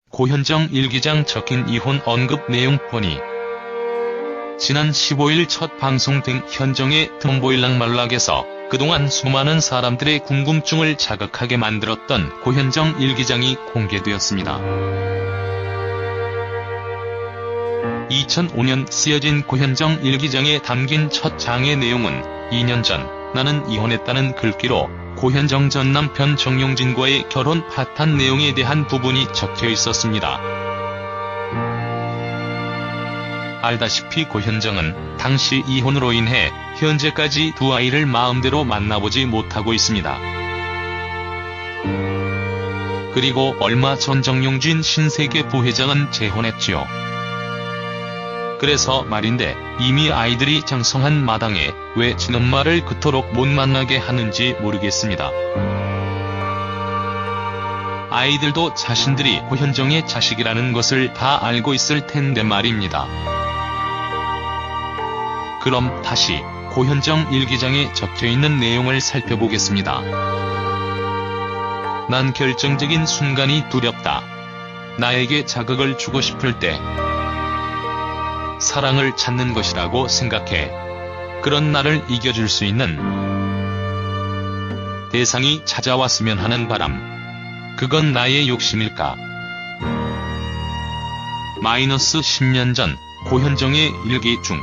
고현정 일기장 적힌 이혼 언급 내용 보니 지난 15일 첫 방송된 현정의 톰보일락말락에서 그동안 수많은 사람들의 궁금증을 자극하게 만들었던 고현정 일기장이 공개되었습니다. 2005년 쓰여진 고현정 일기장에 담긴 첫 장의 내용은 2년 전 나는 이혼했다는 글귀로 고현정 전 남편 정용진과의 결혼 파탄 내용에 대한 부분이 적혀 있었습니다. 알다시피 고현정은 당시 이혼으로 인해 현재까지 두 아이를 마음대로 만나보지 못하고 있습니다. 그리고 얼마 전 정용진 신세계 부회장은 재혼했지요. 그래서 말인데 이미 아이들이 장성한 마당에 왜 친엄마를 그토록 못 만나게 하는지 모르겠습니다. 아이들도 자신들이 고현정의 자식이라는 것을 다 알고 있을 텐데 말입니다. 그럼 다시 고현정 일기장에 적혀있는 내용을 살펴보겠습니다. 난 결정적인 순간이 두렵다. 나에게 자극을 주고 싶을 때 사랑을 찾는 것이라고 생각해. 그런 나를 이겨줄 수 있는 대상이 찾아왔으면 하는 바람. 그건 나의 욕심일까? -10년 전 고현정의 일기 중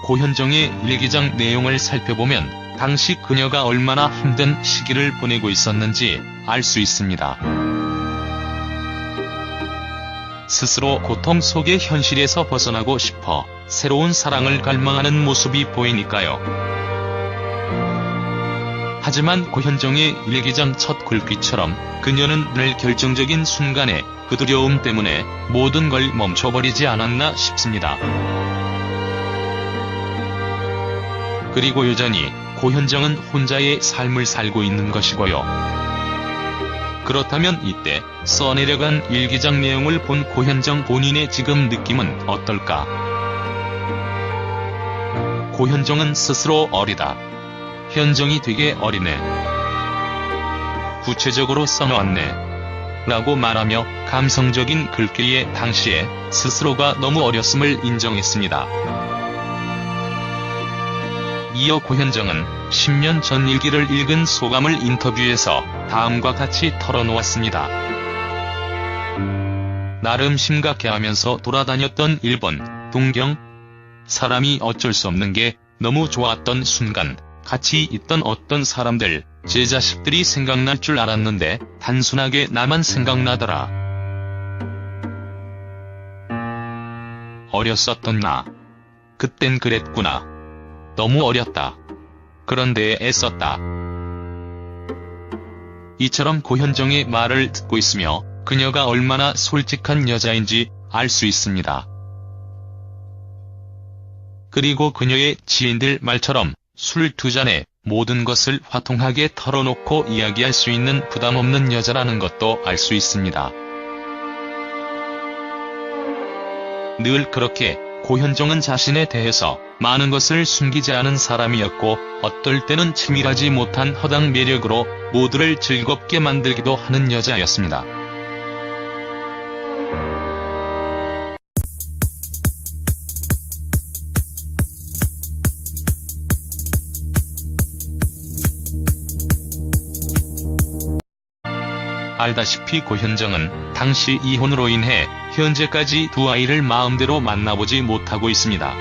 고현정의 일기장 내용을 살펴보면 당시 그녀가 얼마나 힘든 시기를 보내고 있었는지 알 수 있습니다. 스스로 고통 속의 현실에서 벗어나고 싶어 새로운 사랑을 갈망하는 모습이 보이니까요. 하지만 고현정의 일기장 첫 글귀처럼 그녀는 늘 결정적인 순간에 그 두려움 때문에 모든 걸 멈춰버리지 않았나 싶습니다. 그리고 여전히 고현정은 혼자의 삶을 살고 있는 것이고요. 그렇다면 이때 써내려간 일기장 내용을 본 고현정 본인의 지금 느낌은 어떨까? 고현정은 스스로 어리다. 현정이 되게 어리네. 구체적으로 써놓았네. 라고 말하며 감성적인 글귀에 당시에 스스로가 너무 어렸음을 인정했습니다. 이어 고현정은 10년 전 일기를 읽은 소감을 인터뷰에서 다음과 같이 털어놓았습니다. 나름 심각해하면서 돌아다녔던 일본, 동경. 사람이 어쩔 수 없는 게 너무 좋았던 순간, 같이 있던 어떤 사람들, 제 자식들이 생각날 줄 알았는데 단순하게 나만 생각나더라. 어렸었던 나. 그땐 그랬구나. 너무 어렸다. 그런데 애썼다. 이처럼 고현정의 말을 듣고 있으며 그녀가 얼마나 솔직한 여자인지 알 수 있습니다. 그리고 그녀의 지인들 말처럼 술 2잔에 모든 것을 화통하게 털어놓고 이야기할 수 있는 부담없는 여자라는 것도 알 수 있습니다. 늘 그렇게 고현정은 자신에 대해서 많은 것을 숨기지 않은 사람이었고 어떨 때는 치밀하지 못한 허당 매력으로 모두를 즐겁게 만들기도 하는 여자였습니다. 알다시피 고현정은 당시 이혼으로 인해 현재까지 두 아이를 마음대로 만나보지 못하고 있습니다.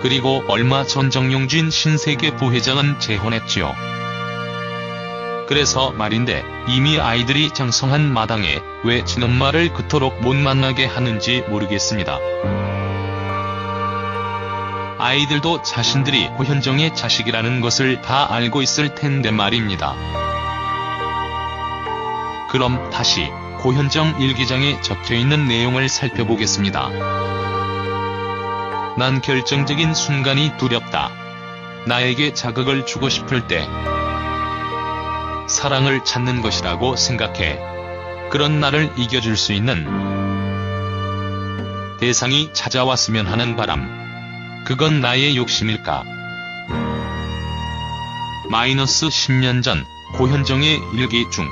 그리고 얼마 전 정용진 신세계 부회장은 재혼했지요. 그래서 말인데 이미 아이들이 장성한 마당에 왜 친엄마를 그토록 못 만나게 하는지 모르겠습니다. 아이들도 자신들이 고현정의 자식이라는 것을 다 알고 있을 텐데 말입니다. 그럼 다시 고현정 일기장에 적혀있는 내용을 살펴보겠습니다. 난 결정적인 순간이 두렵다. 나에게 자극을 주고 싶을 때 사랑을 찾는 것이라고 생각해. 그런 나를 이겨줄 수 있는 대상이 찾아왔으면 하는 바람. 그건 나의 욕심일까? -10년 전 고현정의 일기 중.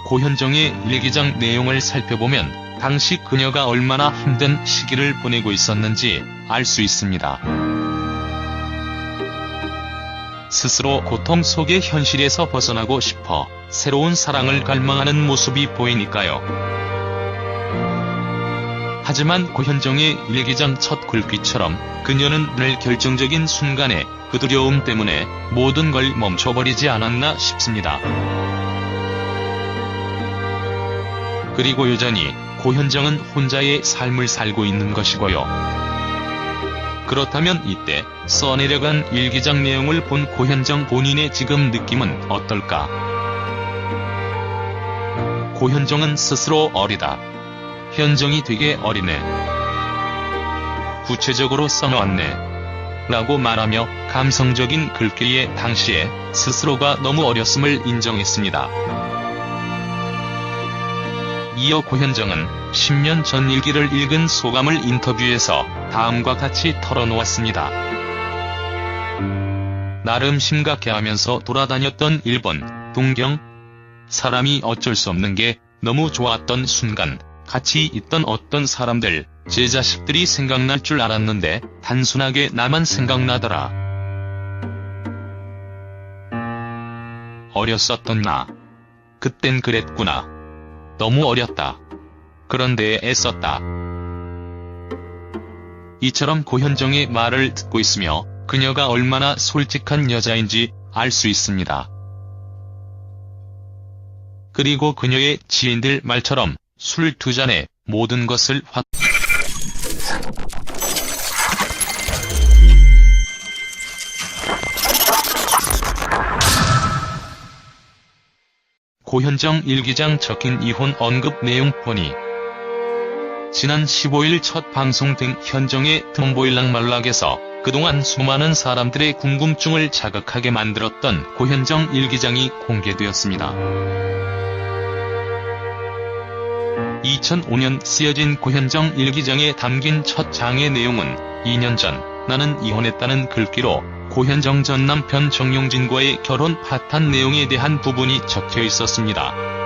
고현정의 일기장 내용을 살펴보면 당시 그녀가 얼마나 힘든 시기를 보내고 있었는지 알 수 있습니다. 스스로 고통 속의 현실에서 벗어나고 싶어 새로운 사랑을 갈망하는 모습이 보이니까요. 하지만 고현정의 일기장 첫 글귀처럼 그녀는 늘 결정적인 순간에 그 두려움 때문에 모든 걸 멈춰버리지 않았나 싶습니다. 그리고 여전히 고현정은 혼자의 삶을 살고 있는 것이고요. 그렇다면 이때 써내려간 일기장 내용을 본 고현정 본인의 지금 느낌은 어떨까? 고현정은 스스로 어리다. 현정이 되게 어리네. 구체적으로 써놓았네. 라고 말하며 감성적인 글귀에 당시에 스스로가 너무 어렸음을 인정했습니다. 이어 고현정은 10년 전 일기를 읽은 소감을 인터뷰에서 다음과 같이 털어놓았습니다. 나름 심각해하면서 돌아다녔던 일본, 동경. 사람이 어쩔 수 없는 게 너무 좋았던 순간, 같이 있던 어떤 사람들, 제 자식들이 생각날 줄 알았는데 단순하게 나만 생각나더라. 어렸었던 나. 그땐 그랬구나. 너무 어렸다. 그런데 애썼다. 이처럼 고현정의 말을 듣고 있으며 그녀가 얼마나 솔직한 여자인지 알 수 있습니다. 그리고 그녀의 지인들 말처럼 술 2잔에 모든 것을 확 고현정 일기장 적힌 이혼 언급 내용 보니 지난 15일 첫 방송된 현정의 톰보일락 말락에서 그동안 수많은 사람들의 궁금증을 자극하게 만들었던 고현정 일기장이 공개되었습니다. 2005년 쓰여진 고현정 일기장에 담긴 첫 장의 내용은 2년 전 나는 이혼했다는 글귀로 고현정 전 남편 정용진과의 결혼 파탄 내용에 대한 부분이 적혀 있었습니다.